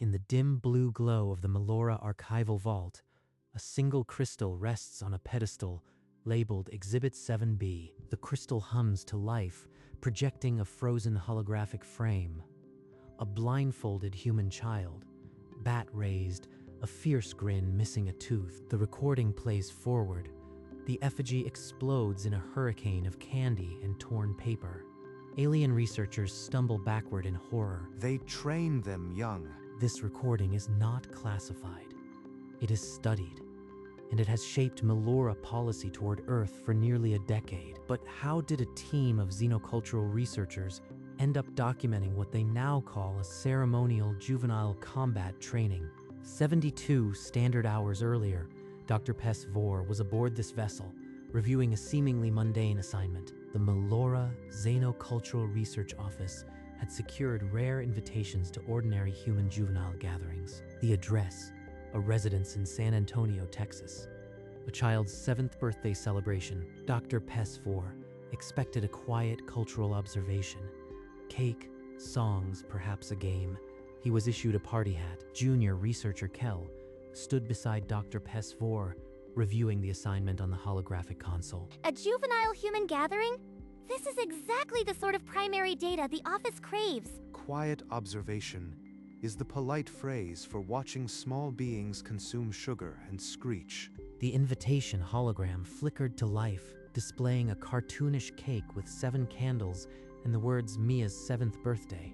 In the dim blue glow of the Melora archival vault, a single crystal rests on a pedestal labeled Exhibit 7B. The crystal hums to life, projecting a frozen holographic frame. A blindfolded human child, bat raised, a fierce grin missing a tooth. The recording plays forward. The effigy explodes in a hurricane of candy and torn paper. Alien researchers stumble backward in horror. They train them young. This recording is not classified. It is studied, and it has shaped Melora policy toward Earth for nearly a decade. But how did a team of xenocultural researchers end up documenting what they now call a ceremonial juvenile combat training? 72 standard hours earlier, Dr. Pes Vor was aboard this vessel, reviewing a seemingly mundane assignment. The Melora Xenocultural Research Office had secured rare invitations to ordinary human juvenile gatherings. The address, a residence in San Antonio, Texas. A child's 7th birthday celebration, Dr. Pes Vor expected a quiet cultural observation. Cake, songs, perhaps a game. He was issued a party hat. Junior researcher Kel stood beside Dr. Pes Vor, reviewing the assignment on the holographic console. A juvenile human gathering? This is exactly the sort of primary data the office craves. Quiet observation is the polite phrase for watching small beings consume sugar and screech. The invitation hologram flickered to life, displaying a cartoonish cake with 7 candles and the words Mia's 7th birthday,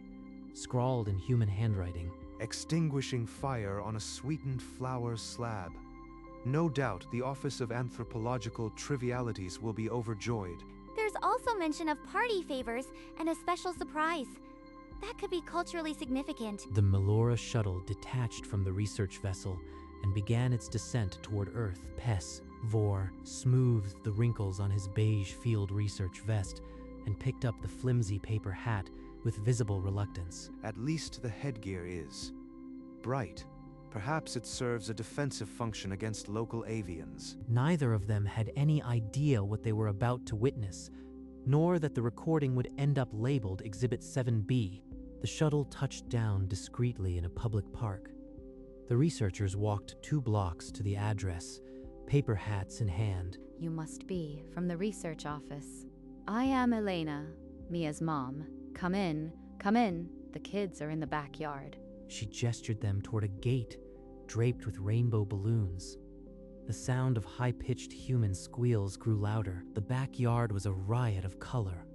scrawled in human handwriting. Extinguishing fire on a sweetened flour slab. No doubt the Office of Anthropological Trivialities will be overjoyed. There's also mention of party favors and a special surprise. That could be culturally significant. The Melora shuttle detached from the research vessel and began its descent toward Earth. Pes Vor smoothed the wrinkles on his beige field research vest and picked up the flimsy paper hat with visible reluctance. At least the headgear is bright. Perhaps it serves a defensive function against local avians. Neither of them had any idea what they were about to witness, nor that the recording would end up labeled Exhibit 7B. The shuttle touched down discreetly in a public park. The researchers walked 2 blocks to the address, paper hats in hand. You must be from the research office. I am Elena, Mia's mom. Come in, come in. The kids are in the backyard. She gestured them toward a gate draped with rainbow balloons. The sound of high-pitched human squeals grew louder. The backyard was a riot of color.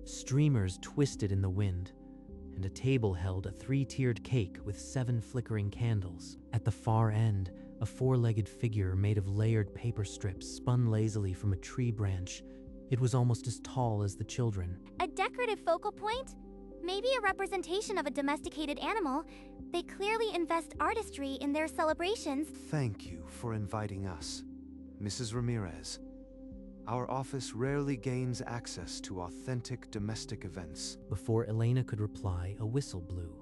Streamers twisted in the wind, and a table held a 3-tiered cake with 7 flickering candles. At the far end, a 4-legged figure made of layered paper strips spun lazily from a tree branch. It was almost as tall as the children. A decorative focal point? Maybe a representation of a domesticated animal. They clearly invest artistry in their celebrations. Thank you for inviting us, Mrs. Ramirez. Our office rarely gains access to authentic domestic events. Before Elena could reply, a whistle blew.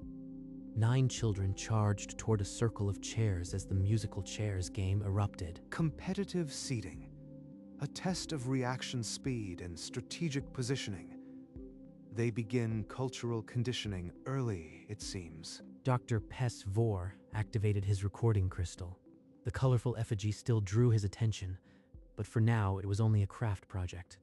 9 children charged toward a circle of chairs as the musical chairs game erupted. Competitive seating. A test of reaction speed and strategic positioning. They begin cultural conditioning early, it seems. Dr. Pes Vor activated his recording crystal. The colorful effigy still drew his attention, but for now it was only a craft project.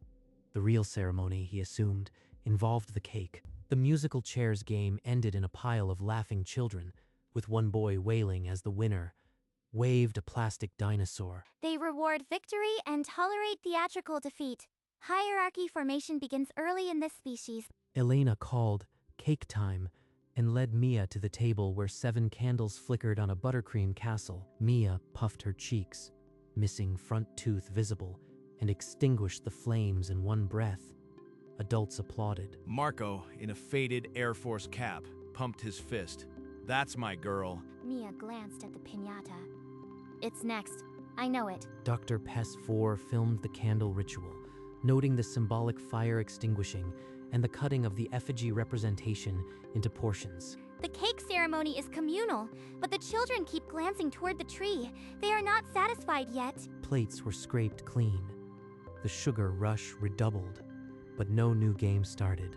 The real ceremony, he assumed, involved the cake. The musical chairs game ended in a pile of laughing children, with one boy wailing as the winner waved a plastic dinosaur. They reward victory and tolerate theatrical defeat. Hierarchy formation begins early in this species. Elena called cake time and led Mia to the table where 7 candles flickered on a buttercream castle. Mia puffed her cheeks, missing front tooth visible, and extinguished the flames in one breath. Adults applauded. Marco, in a faded Air Force cap, pumped his fist. That's my girl. Mia glanced at the piñata. It's next. I know it. Dr. Pes Vor filmed the candle ritual, noting the symbolic fire extinguishing and the cutting of the effigy representation into portions. The cake ceremony is communal, but the children keep glancing toward the tree. They are not satisfied yet. Plates were scraped clean. The sugar rush redoubled, but no new game started.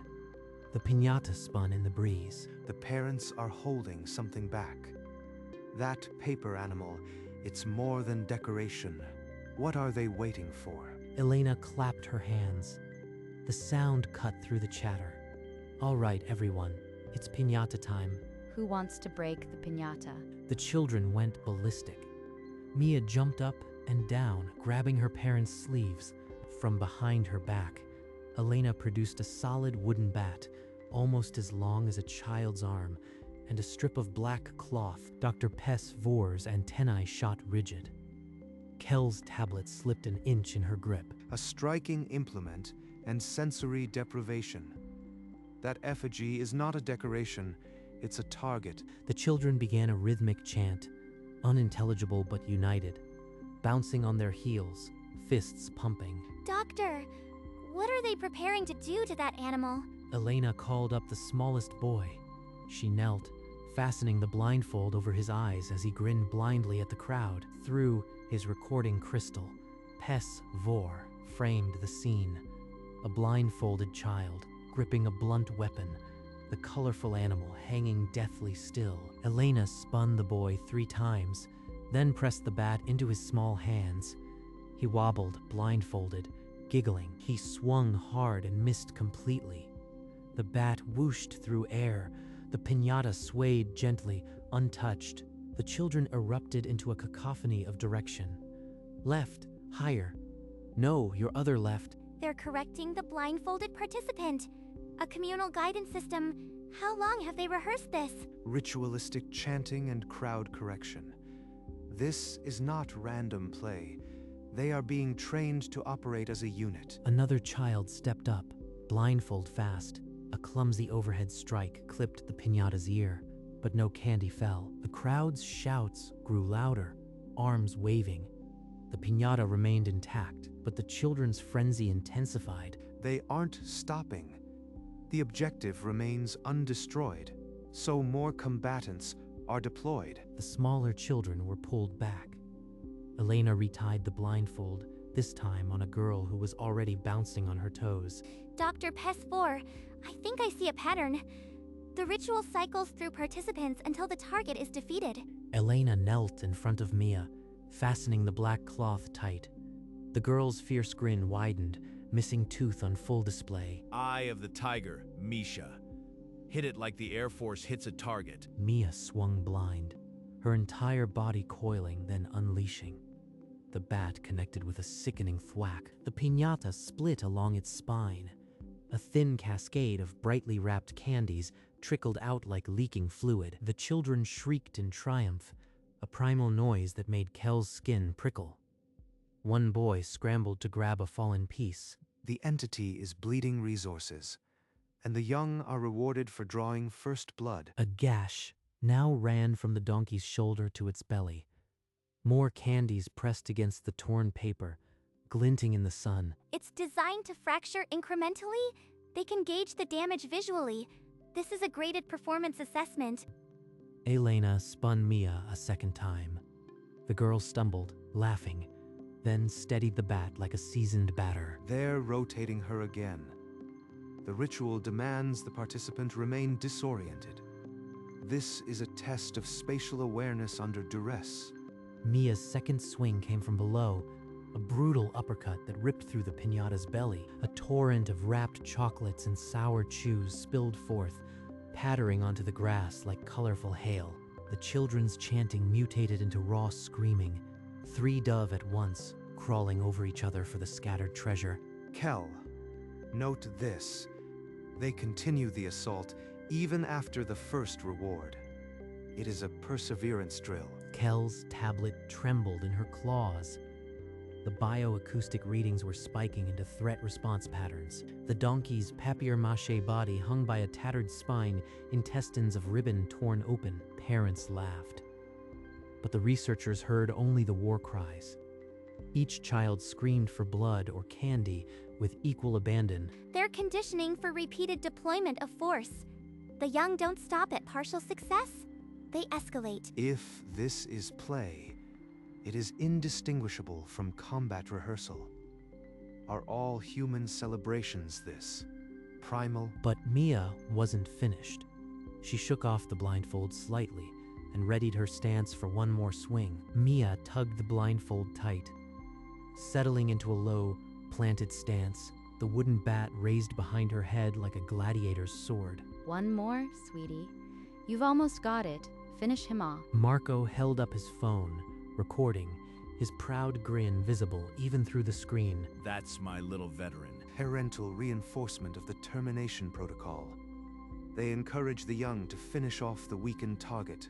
The piñata spun in the breeze. The parents are holding something back. That paper animal, it's more than decoration. What are they waiting for? Elena clapped her hands. The sound cut through the chatter. All right, everyone, it's piñata time. Who wants to break the piñata? The children went ballistic. Mia jumped up and down, grabbing her parents' sleeves. From behind her back, Elena produced a solid wooden bat, almost as long as a child's arm, and a strip of black cloth. Dr. Pess Vor's antennae shot rigid. Kel's tablet slipped an inch in her grip. A striking implement and sensory deprivation. That effigy is not a decoration, it's a target. The children began a rhythmic chant, unintelligible but united, bouncing on their heels, fists pumping. Doctor, what are they preparing to do to that animal? Elena called up the smallest boy. She knelt, fastening the blindfold over his eyes as he grinned blindly at the crowd. Through his recording crystal, Pess Vor framed the scene. A blindfolded child, gripping a blunt weapon, the colorful animal hanging deathly still. Elena spun the boy 3 times, then pressed the bat into his small hands. He wobbled, blindfolded, giggling. He swung hard and missed completely. The bat whooshed through air. The piñata swayed gently, untouched. The children erupted into a cacophony of direction. Left, higher. No, your other left. They're correcting the blindfolded participant. A communal guidance system. How long have they rehearsed this? Ritualistic chanting and crowd correction. This is not random play. They are being trained to operate as a unit. Another child stepped up, blindfold fast. A clumsy overhead strike clipped the piñata's ear, but no candy fell. The crowd's shouts grew louder, arms waving. The piñata remained intact, but the children's frenzy intensified. They aren't stopping. The objective remains undestroyed, so more combatants are deployed. The smaller children were pulled back. Elena retied the blindfold, this time on a girl who was already bouncing on her toes. Dr. Pess4, I think I see a pattern. The ritual cycles through participants until the target is defeated. Elena knelt in front of Mia, fastening the black cloth tight. The girl's fierce grin widened, missing tooth on full display. Eye of the tiger, Misha. Hit it like the Air Force hits a target. Mia swung blind, her entire body coiling, then unleashing. The bat connected with a sickening thwack. The piñata split along its spine. A thin cascade of brightly wrapped candies trickled out like leaking fluid. The children shrieked in triumph, a primal noise that made Kel's skin prickle. One boy scrambled to grab a fallen piece. The entity is bleeding resources, and the young are rewarded for drawing first blood. A gash now ran from the donkey's shoulder to its belly. More candies pressed against the torn paper, glinting in the sun. It's designed to fracture incrementally. They can gauge the damage visually. This is a graded performance assessment. Elena spun Mia a second time. The girl stumbled, laughing, then steadied the bat like a seasoned batter. They're rotating her again. The ritual demands the participant remain disoriented. This is a test of spatial awareness under duress. Mia's second swing came from below, a brutal uppercut that ripped through the piñata's belly. A torrent of wrapped chocolates and sour chews spilled forth, pattering onto the grass like colorful hail. The children's chanting mutated into raw screaming, 3 dove at once, crawling over each other for the scattered treasure. Kel, note this. They continue the assault even after the first reward. It is a perseverance drill. Kel's tablet trembled in her claws. The bioacoustic readings were spiking into threat response patterns. The donkey's papier-mâché body hung by a tattered spine, intestines of ribbon torn open. Parents laughed. But the researchers heard only the war cries. Each child screamed for blood or candy with equal abandon. They're conditioning for repeated deployment of force. The young don't stop at partial success. They escalate. If this is play, it is indistinguishable from combat rehearsal. Are all human celebrations this? primal. But Mia wasn't finished. She shook off the blindfold slightly and readied her stance for one more swing. Mia tugged the blindfold tight. Settling into a low, planted stance, the wooden bat raised behind her head like a gladiator's sword. One more, sweetie. You've almost got it. Finish him off. Marco held up his phone, recording, his proud grin visible even through the screen. That's my little veteran. Parental reinforcement of the termination protocol. They encourage the young to finish off the weakened target.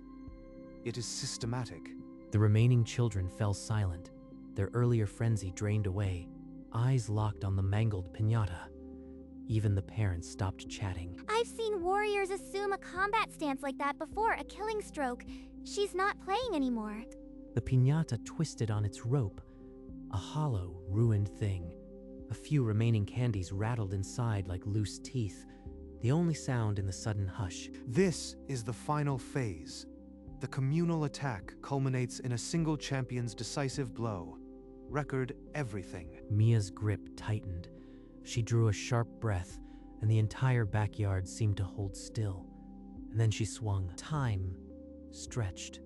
It is systematic. The remaining children fell silent, their earlier frenzy drained away, eyes locked on the mangled piñata. Even the parents stopped chatting. I've seen warriors assume a combat stance like that before, a killing stroke. She's not playing anymore. The piñata twisted on its rope, a hollow, ruined thing. A few remaining candies rattled inside like loose teeth, the only sound in the sudden hush. This is the final phase. The communal attack culminates in a single champion's decisive blow. Record everything. Mia's grip tightened. She drew a sharp breath, and the entire backyard seemed to hold still. And then she swung. Time stretched.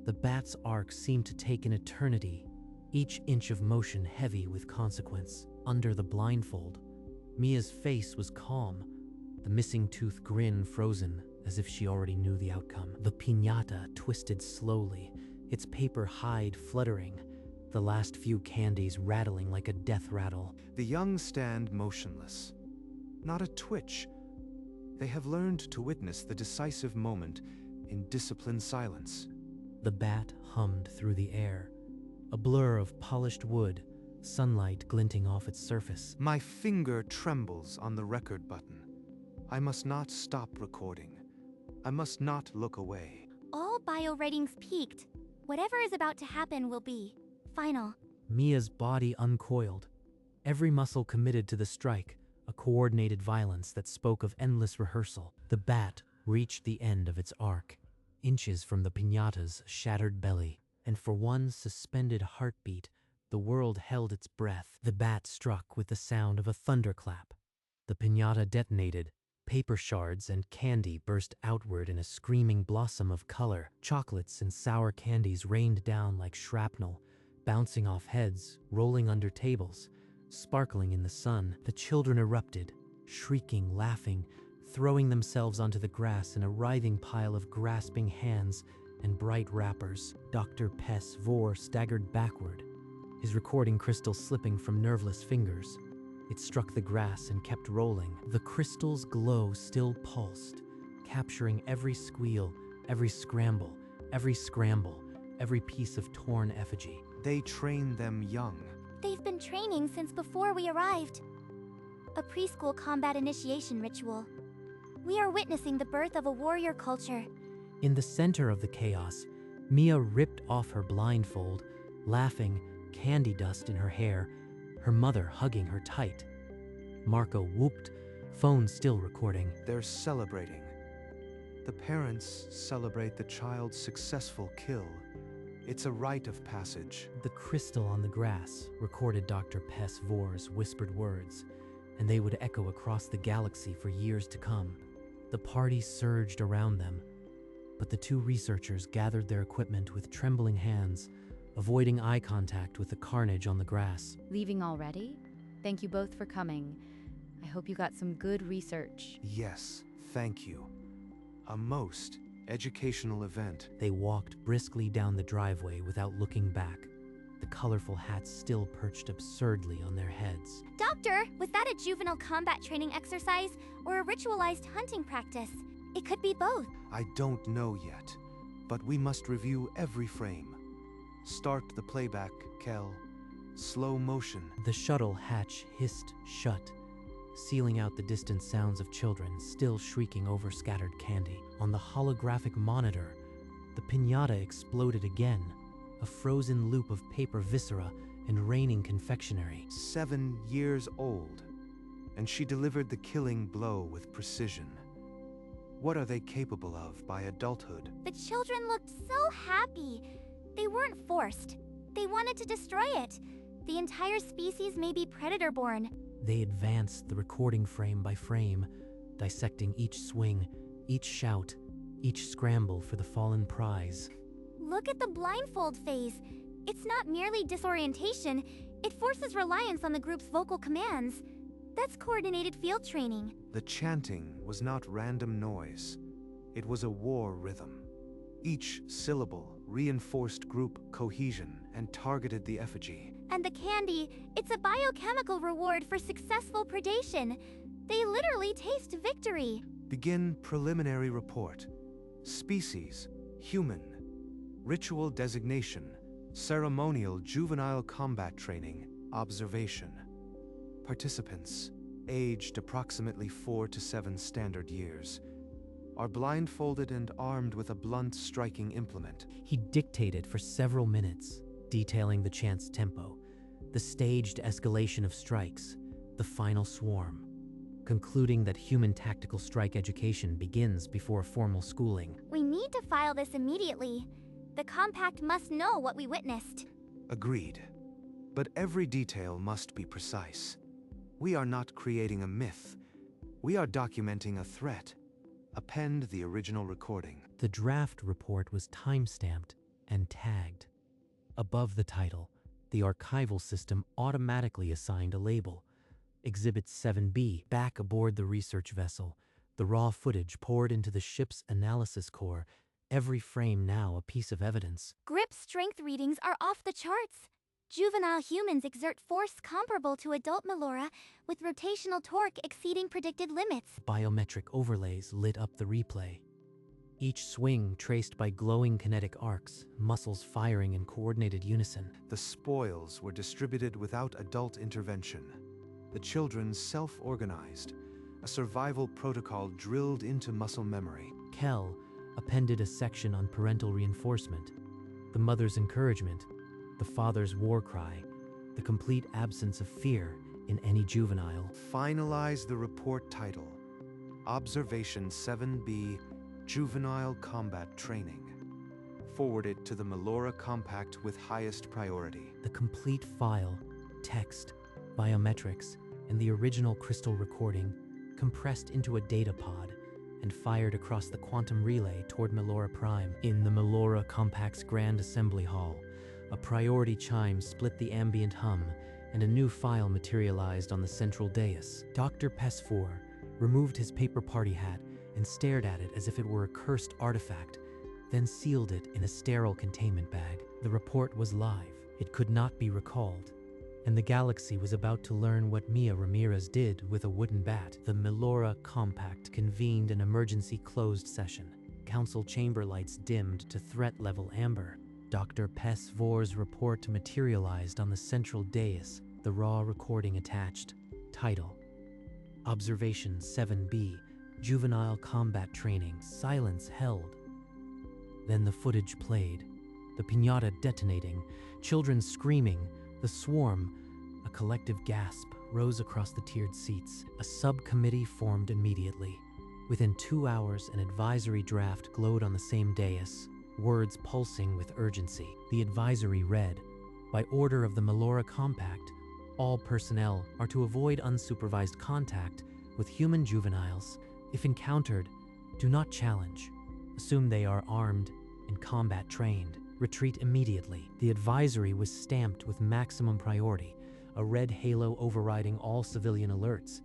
The bat's arc seemed to take an eternity, each inch of motion heavy with consequence. Under the blindfold, Mia's face was calm, the missing tooth grin frozen, as if she already knew the outcome. The piñata twisted slowly, its paper hide fluttering, the last few candies rattling like a death rattle. The young stand motionless. Not a twitch. They have learned to witness the decisive moment in disciplined silence. The bat hummed through the air, a blur of polished wood, sunlight glinting off its surface. My finger trembles on the record button. I must not stop recording. I must not look away. All bio ratings peaked. Whatever is about to happen will be final. Mia's body uncoiled, every muscle committed to the strike, a coordinated violence that spoke of endless rehearsal. The bat reached the end of its arc, inches from the piñata's shattered belly, and for one suspended heartbeat, the world held its breath. The bat struck with the sound of a thunderclap. The piñata detonated. Paper shards and candy burst outward in a screaming blossom of color. Chocolates and sour candies rained down like shrapnel, bouncing off heads, rolling under tables, sparkling in the sun. The children erupted, shrieking, laughing, throwing themselves onto the grass in a writhing pile of grasping hands and bright wrappers. Dr. Pes Vor staggered backward, his recording crystal slipping from nerveless fingers. It struck the grass and kept rolling. The crystal's glow still pulsed, capturing every squeal, every scramble, every piece of torn effigy. They train them young. They've been training since before we arrived. A preschool combat initiation ritual. We are witnessing the birth of a warrior culture. In the center of the chaos, Mia ripped off her blindfold, laughing, candy dust in her hair, her mother hugging her tight. Marco whooped, phone still recording. They're celebrating. The parents celebrate the child's successful kill. It's a rite of passage. The crystal on the grass recorded Dr. Pes Vor's whispered words, and they would echo across the galaxy for years to come. The party surged around them, but the two researchers gathered their equipment with trembling hands, avoiding eye contact with the carnage on the grass. Leaving already? Thank you both for coming. I hope you got some good research. Yes, thank you. A most educational event. They walked briskly down the driveway without looking back, the colorful hats still perched absurdly on their heads. Doctor, was that a juvenile combat training exercise or a ritualized hunting practice? It could be both. I don't know yet, but we must review every frame. Start the playback, Kel. Slow motion. The shuttle hatch hissed shut, sealing out the distant sounds of children still shrieking over scattered candy. On the holographic monitor, the piñata exploded again, a frozen loop of paper viscera and raining confectionery. 7 years old, and she delivered the killing blow with precision. What are they capable of by adulthood? The children looked so happy. They weren't forced. They wanted to destroy it. The entire species may be predator-born. They advanced the recording frame by frame, dissecting each swing, each shout, each scramble for the fallen prize. Look at the blindfold phase. It's not merely disorientation, it forces reliance on the group's vocal commands. That's coordinated field training. The chanting was not random noise. It was a war rhythm. Each syllable reinforced group cohesion and targeted the effigy. And the candy, it's a biochemical reward for successful predation. They literally taste victory. Begin preliminary report. Species, human. Ritual designation, ceremonial juvenile combat training, observation. Participants, aged approximately 4 to 7 standard years, are blindfolded and armed with a blunt striking implement. He dictated for several minutes, detailing the chant's tempo, the staged escalation of strikes, the final swarm, concluding that human tactical strike education begins before formal schooling. We need to file this immediately. The compact must know what we witnessed. Agreed. But every detail must be precise. We are not creating a myth. We are documenting a threat. Append the original recording. The draft report was time-stamped and tagged. Above the title, the archival system automatically assigned a label. Exhibit 7B. Back aboard the research vessel, the raw footage poured into the ship's analysis core, every frame now a piece of evidence. Grip strength readings are off the charts. Juvenile humans exert force comparable to adult Melora, with rotational torque exceeding predicted limits. Biometric overlays lit up the replay. Each swing traced by glowing kinetic arcs, muscles firing in coordinated unison. The spoils were distributed without adult intervention. The children self-organized, a survival protocol drilled into muscle memory. Kell appended a section on parental reinforcement, the mother's encouragement, the father's war cry, the complete absence of fear in any juvenile. Finalize the report title, Observation 7B, Juvenile Combat Training. Forward it to the Melora Compact with highest priority. The complete file, text, biometrics, and the original crystal recording compressed into a data pod and fired across the quantum relay toward Melora Prime. In the Melora Compact's Grand Assembly Hall, a priority chime split the ambient hum, and a new file materialized on the central dais. Dr. Pesfour removed his paper party hat and stared at it as if it were a cursed artifact, then sealed it in a sterile containment bag. The report was live. It could not be recalled, and the galaxy was about to learn what Mia Ramirez did with a wooden bat. The Melora Compact convened an emergency closed session. Council chamber lights dimmed to threat level amber. Dr. Pesfour's report materialized on the central dais, the raw recording attached. Title: Observation 7B, Juvenile Combat Training. Silence held. Then the footage played. The pinata detonating, children screaming, the swarm. A collective gasp rose across the tiered seats. A subcommittee formed immediately. Within 2 hours, an advisory draft glowed on the same dais, words pulsing with urgency. The advisory read, by order of the Melora Compact, all personnel are to avoid unsupervised contact with human juveniles. If encountered, do not challenge. Assume they are armed and combat trained. Retreat immediately. The advisory was stamped with maximum priority, a red halo overriding all civilian alerts,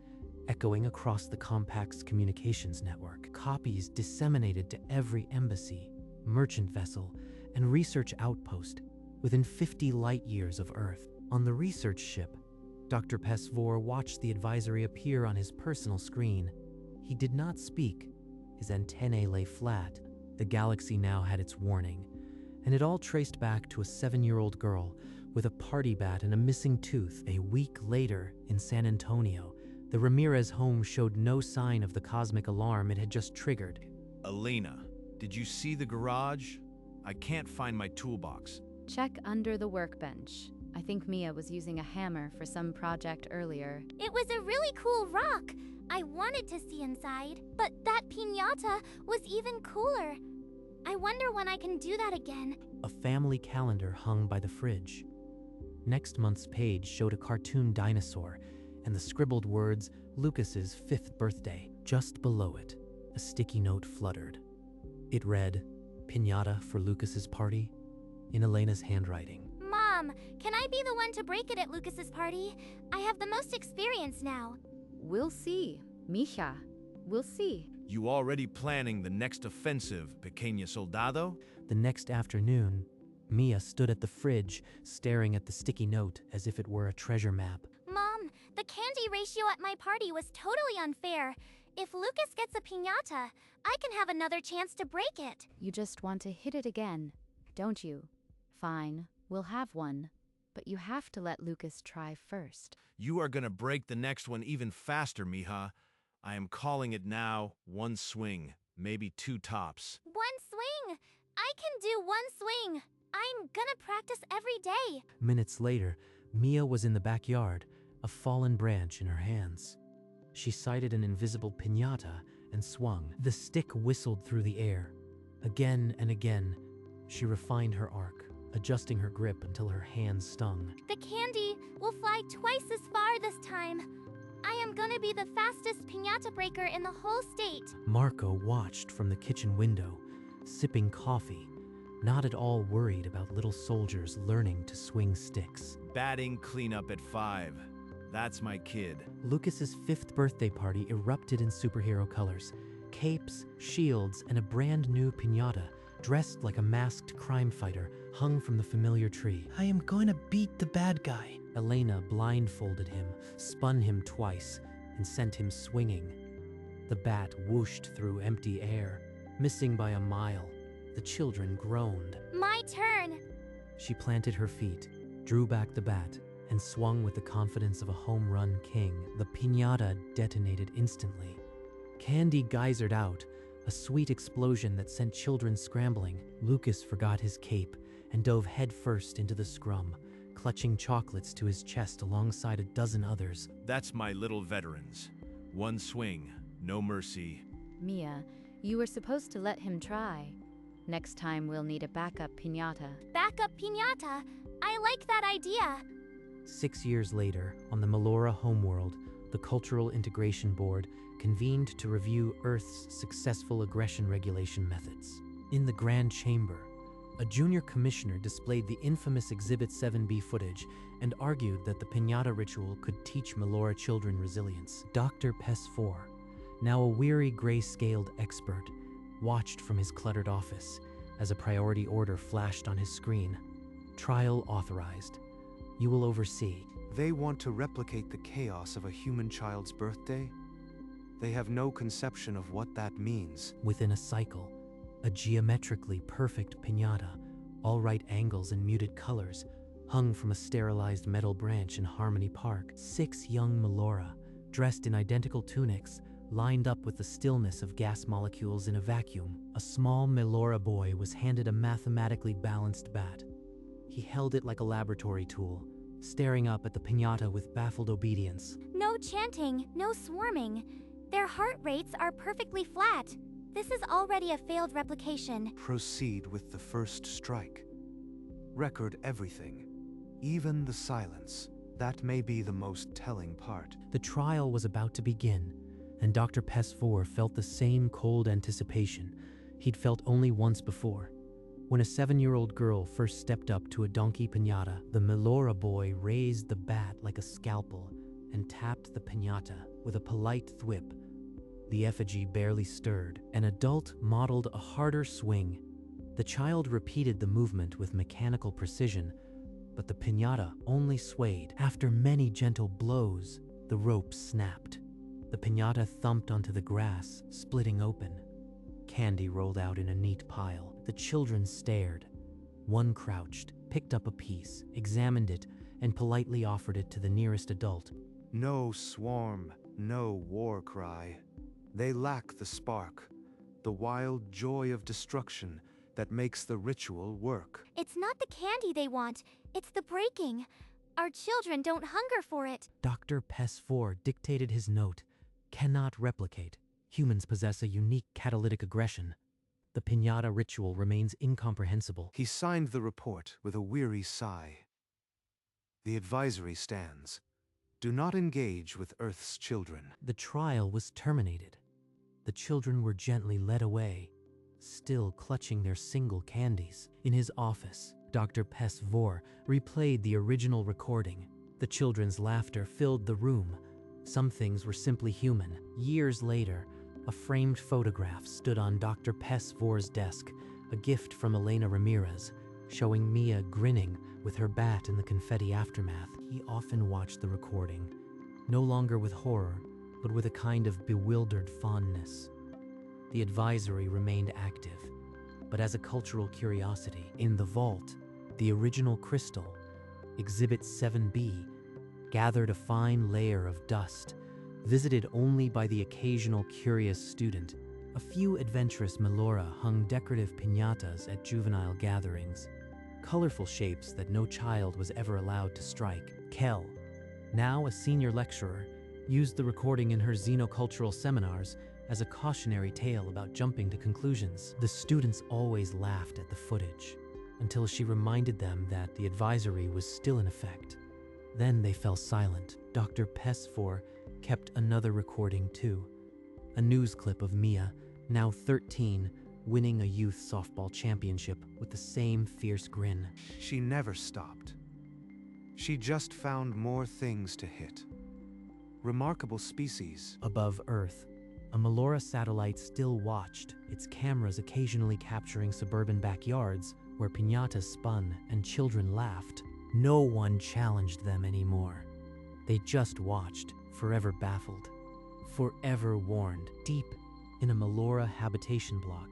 echoing across the Compact's communications network. Copies disseminated to every embassy, merchant vessel, and research outpost within 50 light years of Earth. On the research ship, Dr. Pesfour watched the advisory appear on his personal screen. He did not speak. His antennae lay flat. The galaxy now had its warning, and it all traced back to a 7-year-old girl with a party bat and a missing tooth. A week later, in San Antonio, the Ramirez home showed no sign of the cosmic alarm it had just triggered. Elena, did you see the garage? I can't find my toolbox. Check under the workbench. I think Mia was using a hammer for some project earlier. It was a really cool rock. I wanted to see inside, but that piñata was even cooler. I wonder when I can do that again. A family calendar hung by the fridge. Next month's page showed a cartoon dinosaur and the scribbled words, Lucas's 5th birthday. Just below it, a sticky note fluttered. It read, Pinata for Lucas's party, in Elena's handwriting. Mom, can I be the one to break it at Lucas's party? I have the most experience now. We'll see, mija. We'll see. You already planning the next offensive, pequeña soldado? The next afternoon, Mia stood at the fridge, staring at the sticky note as if it were a treasure map. Mom, the candy ratio at my party was totally unfair. If Lucas gets a piñata, I can have another chance to break it. You just want to hit it again, don't you? Fine, we'll have one. But you have to let Lucas try first. You are gonna break the next one even faster, mija. I am calling it now, one swing, maybe 2 tops. One swing! I can do one swing! I'm gonna practice every day. Minutes later, Mia was in the backyard, a fallen branch in her hands. She sighted an invisible piñata and swung. The stick whistled through the air. Again and again, she refined her arc, adjusting her grip until her hands stung. The candy will fly twice as far this time. I am gonna be the fastest piñata breaker in the whole state. Marco watched from the kitchen window, sipping coffee, not at all worried about little soldiers learning to swing sticks. Batting cleanup at 5. That's my kid. Lucas's 5th birthday party erupted in superhero colors. Capes, shields, and a brand new piñata, dressed like a masked crime fighter, hung from the familiar tree. I am going to beat the bad guy. Elena blindfolded him, spun him twice, and sent him swinging. The bat whooshed through empty air, missing by a mile. The children groaned. My turn! She planted her feet, drew back the bat, and swung with the confidence of a home run king. The piñata detonated instantly. Candy geysered out, a sweet explosion that sent children scrambling. Lucas forgot his cape and dove headfirst into the scrum, clutching chocolates to his chest alongside a dozen others. That's my little veterans. One swing, no mercy. Mia, you were supposed to let him try. Next time we'll need a backup piñata. Backup piñata? I like that idea. 6 years later, on the Melora homeworld, the Cultural Integration Board convened to review Earth's successful aggression regulation methods. In the Grand Chamber, a junior commissioner displayed the infamous Exhibit 7B footage and argued that the piñata ritual could teach Melora children resilience. Dr. Pes4, now a weary gray-scaled expert, watched from his cluttered office as a priority order flashed on his screen. Trial authorized. You will oversee. They want to replicate the chaos of a human child's birthday? They have no conception of what that means. Within a cycle, a geometrically perfect piñata, all right angles and muted colors, hung from a sterilized metal branch in Harmony Park. 6 young Melora, dressed in identical tunics, lined up with the stillness of gas molecules in a vacuum. A small Melora boy was handed a mathematically balanced bat. He held it like a laboratory tool, staring up at the piñata with baffled obedience. No chanting, no swarming. Their heart rates are perfectly flat. This is already a failed replication. Proceed with the first strike. Record everything, even the silence. That may be the most telling part. The trial was about to begin, and Dr. Pes4 felt the same cold anticipation he'd felt only once before. When a 7-year-old girl first stepped up to a donkey piñata, the Melora boy raised the bat like a scalpel and tapped the piñata with a polite thwip. The effigy barely stirred. An adult modeled a harder swing. The child repeated the movement with mechanical precision, but the piñata only swayed. After many gentle blows, the rope snapped. The piñata thumped onto the grass, splitting open. Candy rolled out in a neat pile. The children stared. One crouched, picked up a piece, examined it, and politely offered it to the nearest adult. No swarm, no war cry. They lack the spark, the wild joy of destruction that makes the ritual work. It's not the candy they want, it's the breaking. Our children don't hunger for it. Dr. Pes4 dictated his note. Cannot replicate. Humans possess a unique catalytic aggression. The piñata ritual remains incomprehensible. He signed the report with a weary sigh. The advisory stands. Do not engage with Earth's children. The trial was terminated. The children were gently led away, still clutching their single candies. In his office, Dr. Pesvor replayed the original recording. The children's laughter filled the room. Some things were simply human. Years later, a framed photograph stood on Dr. Pesvor's desk, a gift from Elena Ramirez, showing Mia grinning with her bat in the confetti aftermath. He often watched the recording, no longer with horror, but with a kind of bewildered fondness. The advisory remained active, but as a cultural curiosity. In the vault, the original crystal, Exhibit 7B, gathered a fine layer of dust, visited only by the occasional curious student. A few adventurous Melora hung decorative piñatas at juvenile gatherings, colorful shapes that no child was ever allowed to strike. Kel, now a senior lecturer, used the recording in her xenocultural seminars as a cautionary tale about jumping to conclusions. The students always laughed at the footage, until she reminded them that the advisory was still in effect. Then they fell silent. Dr. Pesvor kept another recording too, a news clip of Mia, now 13, winning a youth softball championship with the same fierce grin. She never stopped. She just found more things to hit. Remarkable species. Above Earth, a Melora satellite still watched, its cameras occasionally capturing suburban backyards where piñatas spun and children laughed. No one challenged them anymore. They just watched, forever baffled, forever warned. Deep in a Melora habitation block,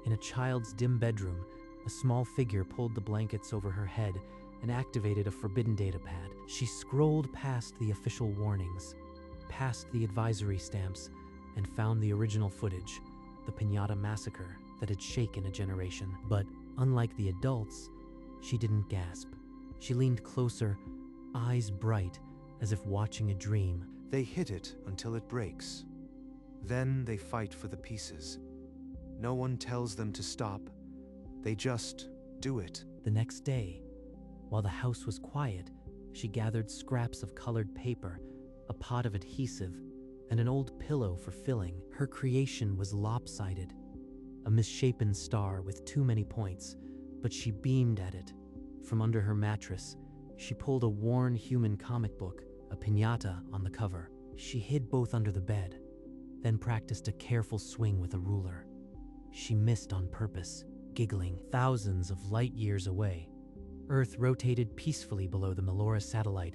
in a child's dim bedroom, a small figure pulled the blankets over her head and activated a forbidden data pad. She scrolled past the official warnings, past the advisory stamps, and found the original footage, the Pinata Massacre that had shaken a generation. But unlike the adults, she didn't gasp. She leaned closer, eyes bright, as if watching a dream. They hit it until it breaks. Then they fight for the pieces. No one tells them to stop. They just do it. The next day, while the house was quiet, she gathered scraps of colored paper, a pot of adhesive, and an old pillow for filling. Her creation was lopsided, a misshapen star with too many points, but she beamed at it. From under her mattress, she pulled a worn human comic book, a piñata on the cover. She hid both under the bed, then practiced a careful swing with a ruler. She missed on purpose, giggling. Thousands of light years away, Earth rotated peacefully below the Melora satellite,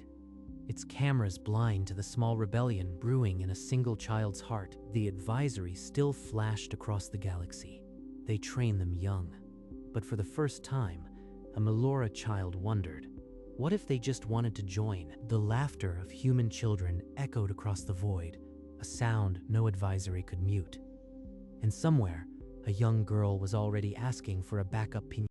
its cameras blind to the small rebellion brewing in a single child's heart. The advisory still flashed across the galaxy. They trained them young, but for the first time, a Melora child wondered, what if they just wanted to join? The laughter of human children echoed across the void, a sound no advisory could mute. And somewhere, a young girl was already asking for a backup piñata.